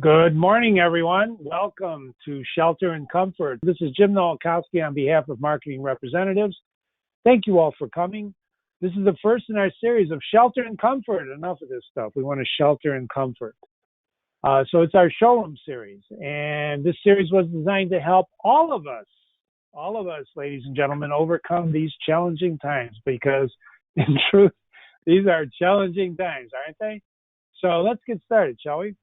Good morning, everyone. Welcome to Shelter and Comfort. This is Jim Nowakowski on behalf of Marketing Representatives. Thank you all for coming. This is the first in our series of Shelter and Comfort. Enough of this stuff. We want to shelter and comfort. So it's our showroom series. And this series was designed to help all of us, ladies and gentlemen, overcome these challenging times, because in truth, these are challenging times, aren't they? So let's get started, shall we?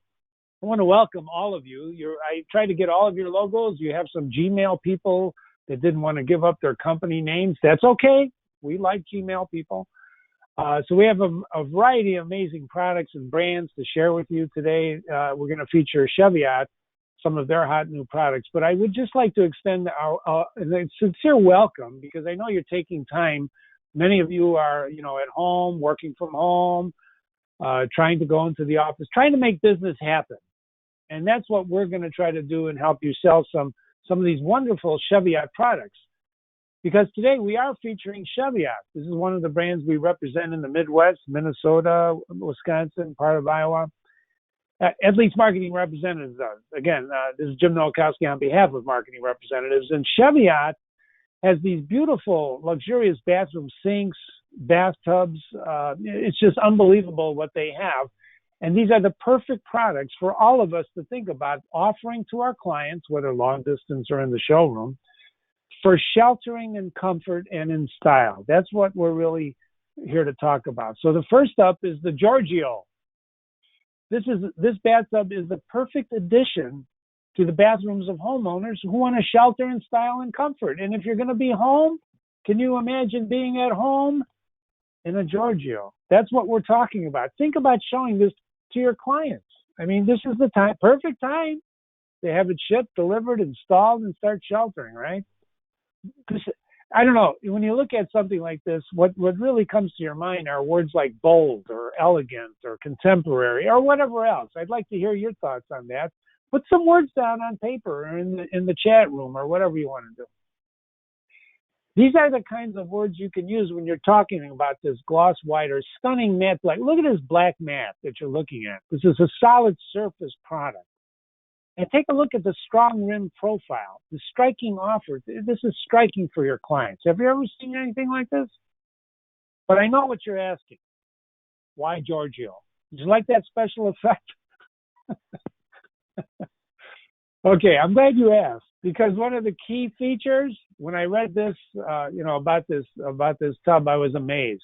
I want to welcome all of you. I tried to get all of your logos. You have some Gmail people that didn't want to give up their company names. That's okay. We like Gmail people. So we have a variety of amazing products and brands to share with you today. We're going to feature Cheviot, some of their hot new products. But I would just like to extend a sincere welcome, because I know you're taking time. Many of you are, at home, working from home, trying to go into the office, trying to make business happen. And that's what we're going to try to do and help you sell some of these wonderful Cheviot products. Because today we are featuring Cheviot. This is one of the brands we represent in the Midwest, Minnesota, Wisconsin, part of Iowa. At least Marketing Representatives does. Again, this is Jim Nowakowski on behalf of Marketing Representatives. And Cheviot has these beautiful, luxurious bathroom sinks, bathtubs. It's just unbelievable what they have. And these are the perfect products for all of us to think about offering to our clients, whether long distance or in the showroom, for sheltering and comfort and in style. That's what we're really here to talk about. So the first up is the Giorgio. This bathtub is the perfect addition to the bathrooms of homeowners who want to shelter in style and comfort. And if you're going to be home, can you imagine being at home in a Giorgio? That's what we're talking about. Think about showing this to your clients. I mean, this is the time, perfect time to have it shipped, delivered, installed, and start sheltering, right? I don't know. When you look at something like this, what really comes to your mind are words like bold or elegant or contemporary or whatever else. I'd like to hear your thoughts on that. Put some words down on paper or in the chat room or whatever you want to do. These are the kinds of words you can use when you're talking about this gloss white or stunning matte black. Look at this black matte that you're looking at. This is a solid surface product. And take a look at the strong rim profile, the striking offer. This is striking for your clients. Have you ever seen anything like this? But I know what you're asking. Why Giorgio? Did you like that special effect? Okay, I'm glad you asked, because one of the key features, when I read this, about this tub, I was amazed.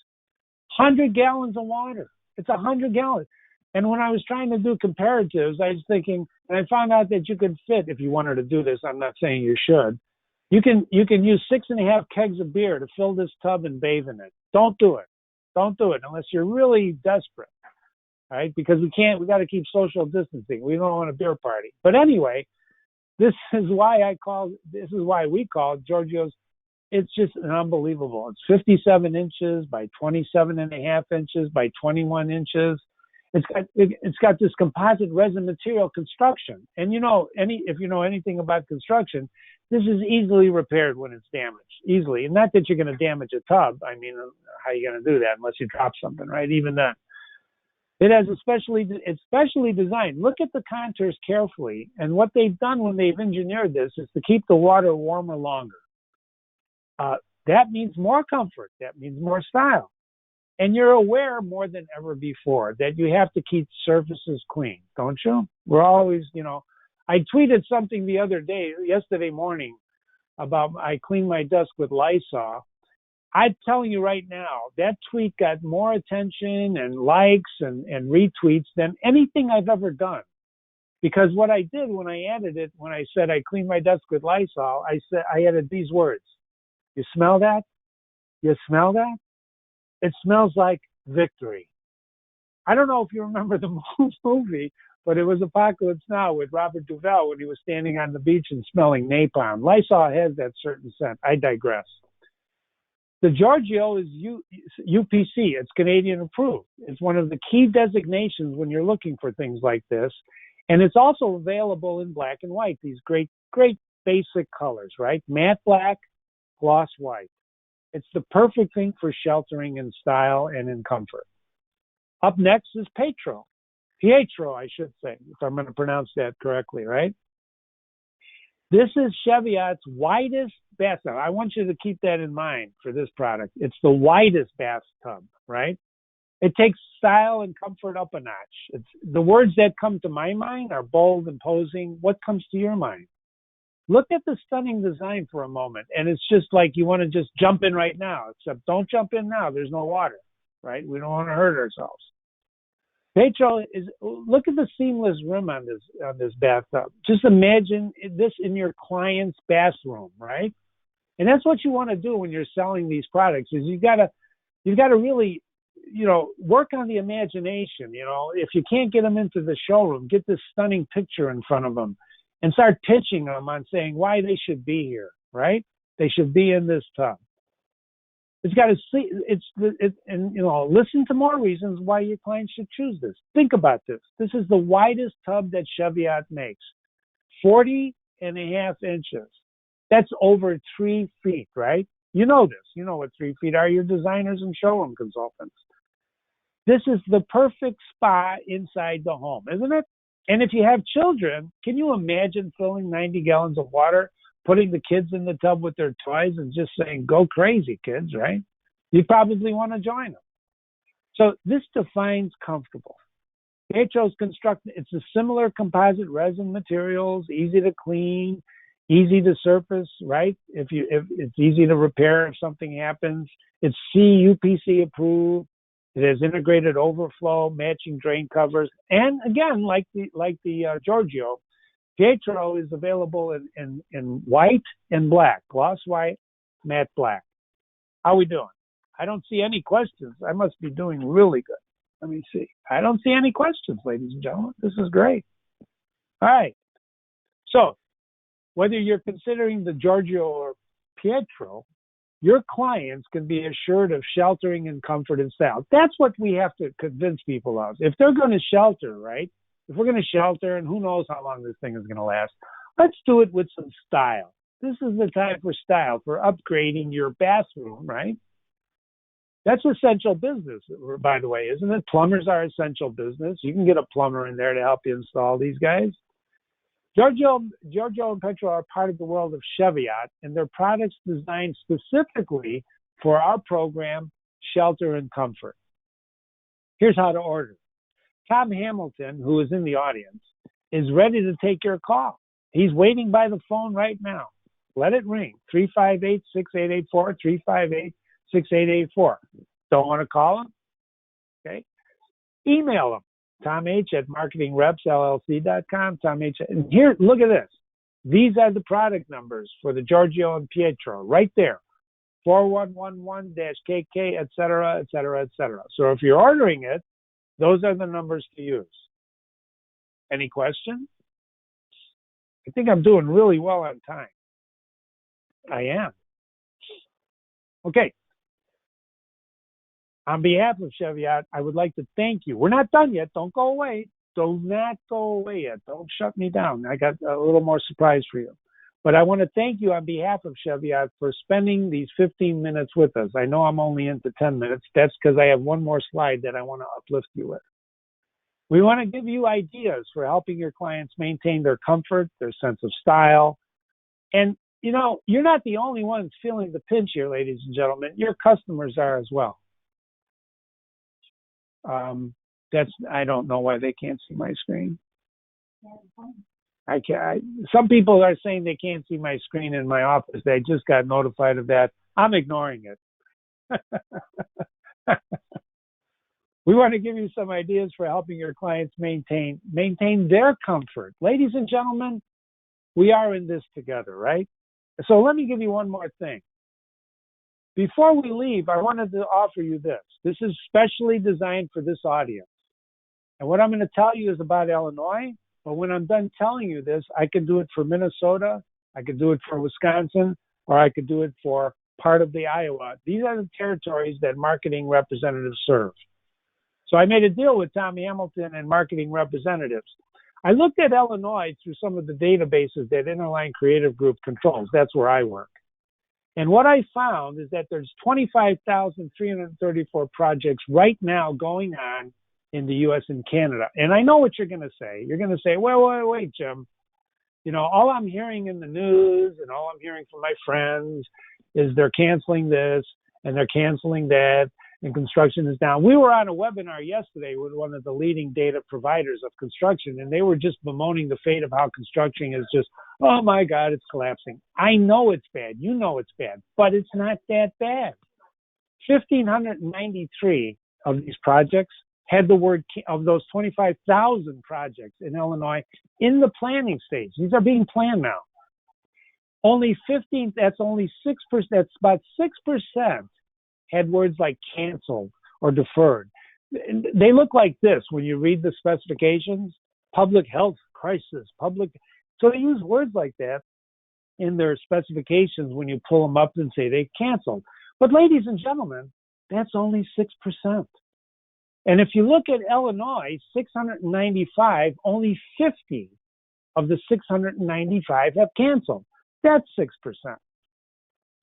100 gallons of water. It's 100 gallons. And when I was trying to do comparatives, I was thinking, and I found out that you could fit, if you wanted to do this, I'm not saying you should, you can use 6.5 kegs of beer to fill this tub and bathe in it. Don't do it. Don't do it unless you're really desperate, right? Because we got to keep social distancing. We don't want a beer party. But anyway, this is why we call it Giorgio's. It's just an unbelievable. It's 57 inches by 27.5 inches by 21 inches. It's got this composite resin material construction. And if you know anything about construction, this is easily repaired when it's damaged, easily. And not that you're going to damage a tub. I mean, how are you going to do that unless you drop something, right? Even then. It has it's specially designed. Look at the contours carefully. And what they've done when they've engineered this is to keep the water warmer longer. That means more comfort. That means more style. And you're aware more than ever before that you have to keep surfaces clean, don't you? We're always, I tweeted something yesterday morning, about I clean my desk with Lysol. I'm telling you right now, that tweet got more attention and likes and retweets than anything I've ever done. Because what I did when I added it, when I said I clean my desk with Lysol, I added these words. You smell that? You smell that? It smells like victory. I don't know if you remember the movie, but it was Apocalypse Now with Robert Duvall when he was standing on the beach and smelling napalm. Lysol has that certain scent. I digress. The Giorgio is UPC. It's Canadian approved. It's one of the key designations when you're looking for things like this. And it's also available in black and white, these great basic colors, right? Matte black, gloss white. It's the perfect thing for sheltering in style and in comfort. Up next is Petro. Pietro, I should say, if I'm going to pronounce that correctly, right? This is Cheviot's widest bathtub. I want you to keep that in mind for this product. It's the widest bathtub, right? It takes style and comfort up a notch. The words that come to my mind are bold, imposing. What comes to your mind? Look at the stunning design for a moment, and it's just like you want to just jump in right now, except don't jump in now. There's no water, right? We don't want to hurt ourselves. Pietro look at the seamless rim on this bathtub. Just imagine this in your client's bathroom, right? And that's what you want to do when you're selling these products is you've got to really, work on the imagination. If you can't get them into the showroom, get this stunning picture in front of them and start pitching them on saying why they should be here, right? They should be in this tub. It's got to see listen to more reasons why your client should choose this. Think about this. This is the widest tub that Cheviot makes, 40.5 inches. That's over 3 feet, right? You know this. You know what 3 feet are. You're designers and showroom consultants. This is the perfect spa inside the home, isn't it? And if you have children, can you imagine filling 90 gallons of water, putting the kids in the tub with their toys and just saying, go crazy, kids, right? You probably want to join them. So this defines comfortable. Pietro's constructed, it's a similar composite resin materials, easy to clean, easy to surface, right? If it's easy to repair if something happens. It's CUPC approved. It has integrated overflow, matching drain covers, and again, like the Giorgio, Pietro is available in white and black, gloss white, matte black. How are we doing? I don't see any questions. I must be doing really good. Let me see. I don't see any questions, ladies and gentlemen. This is great. All right. So whether you're considering the Giorgio or Pietro, your clients can be assured of sheltering and comfort and style. That's what we have to convince people of. If they're going to shelter, right? If we're going to shelter, and who knows how long this thing is going to last, let's do it with some style. This is the time for style, for upgrading your bathroom, right? That's essential business, by the way, isn't it? Plumbers are essential business. You can get a plumber in there to help you install these guys. Giorgio and Pietro are part of the world of Cheviot, and their products designed specifically for our program, Shelter and Comfort. Here's how to order. Tom Hamilton, who is in the audience, is ready to take your call. He's waiting by the phone right now. Let it ring, 358-6884, 358-6884. Don't want to call him? Okay. Email him. Tom H at marketingrepsllc.com. Tom H. And here, look at this. These are the product numbers for the Giorgio and Pietro right there. 4111-KK, et cetera, et cetera, et cetera. So if you're ordering it, those are the numbers to use. Any questions? I think I'm doing really well on time. I am. Okay. On behalf of Cheviot, I would like to thank you. We're not done yet. Don't go away. Do not go away yet. Don't shut me down. I got a little more surprise for you. But I want to thank you on behalf of Cheviot for spending these 15 minutes with us. I know I'm only into 10 minutes. That's because I have one more slide that I want to uplift you with. We want to give you ideas for helping your clients maintain their comfort, their sense of style. And, you're not the only ones feeling the pinch here, ladies and gentlemen. Your customers are as well. I don't know why they can't see my screen. Some people are saying they can't see my screen in my office. They just got notified of that. I'm ignoring it. We want to give you some ideas for helping your clients maintain their comfort. Ladies and gentlemen, we are in this together, right? So let me give you one more thing. Before we leave, I wanted to offer you this. This is specially designed for this audience. And what I'm going to tell you is about Illinois, but when I'm done telling you this, I could do it for Minnesota, I could do it for Wisconsin, or I could do it for part of the Iowa. These are the territories that marketing representatives serve. So I made a deal with Tom Hamilton and marketing representatives. I looked at Illinois through some of the databases that Interline Creative Group controls. That's where I work. And what I found is that there's 25,334 projects right now going on in the U.S. and Canada. And I know what you're going to say. You're going to say, well, wait, Jim. All I'm hearing in the news and all I'm hearing from my friends is they're canceling this and they're canceling that and construction is down. We were on a webinar yesterday with one of the leading data providers of construction, and they were just bemoaning the fate of how construction is just, oh my God, it's collapsing. I know it's bad. You know it's bad, but it's not that bad. 1,593 of these projects had the word, of those 25,000 projects in Illinois, in the planning stage. These are being planned now. Only 15, that's only 6%, that's about 6% had words like canceled or deferred. They look like this when you read the specifications: public health crisis, so they use words like that in their specifications when you pull them up and say they canceled. But ladies and gentlemen, that's only 6%. And if you look at Illinois, 695, only 50 of the 695 have canceled. That's 6%.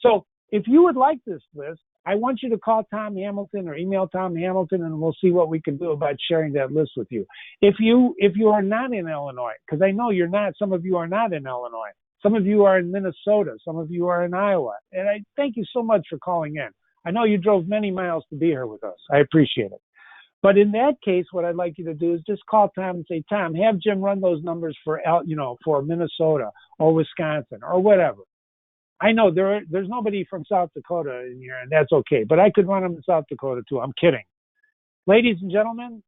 So if you would like this list, I want you to call Tom Hamilton or email Tom Hamilton, and we'll see what we can do about sharing that list with you. If you are not in Illinois, because I know you're not, some of you are not in Illinois. Some of you are in Minnesota. Some of you are in Iowa. And I thank you so much for calling in. I know you drove many miles to be here with us. I appreciate it. But in that case, what I'd like you to do is just call Tom and say, Tom, have Jim run those numbers for Minnesota or Wisconsin or whatever. I know there's nobody from South Dakota in here, and that's okay. But I could run them in South Dakota too. I'm kidding. Ladies and gentlemen,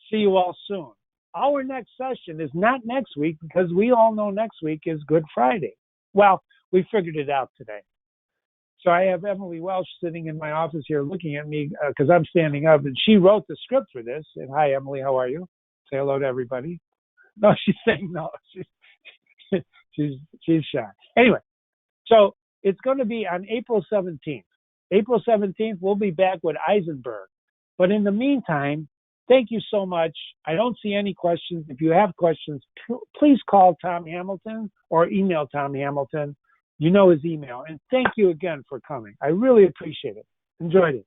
see you all soon. Our next session is not next week, because we all know next week is Good Friday. Well, we figured it out today. So I have Emily Welsh sitting in my office here looking at me because I'm standing up, and she wrote the script for this. And hi, Emily, how are you? Say hello to everybody. No, she's saying no. She's shy. Anyway, so it's going to be on April 17th. April 17th, we'll be back with Eisenberg. But in the meantime, thank you so much. I don't see any questions. If you have questions, please call Tom Hamilton or email Tom Hamilton. You know his email. And thank you again for coming. I really appreciate it. Enjoyed it.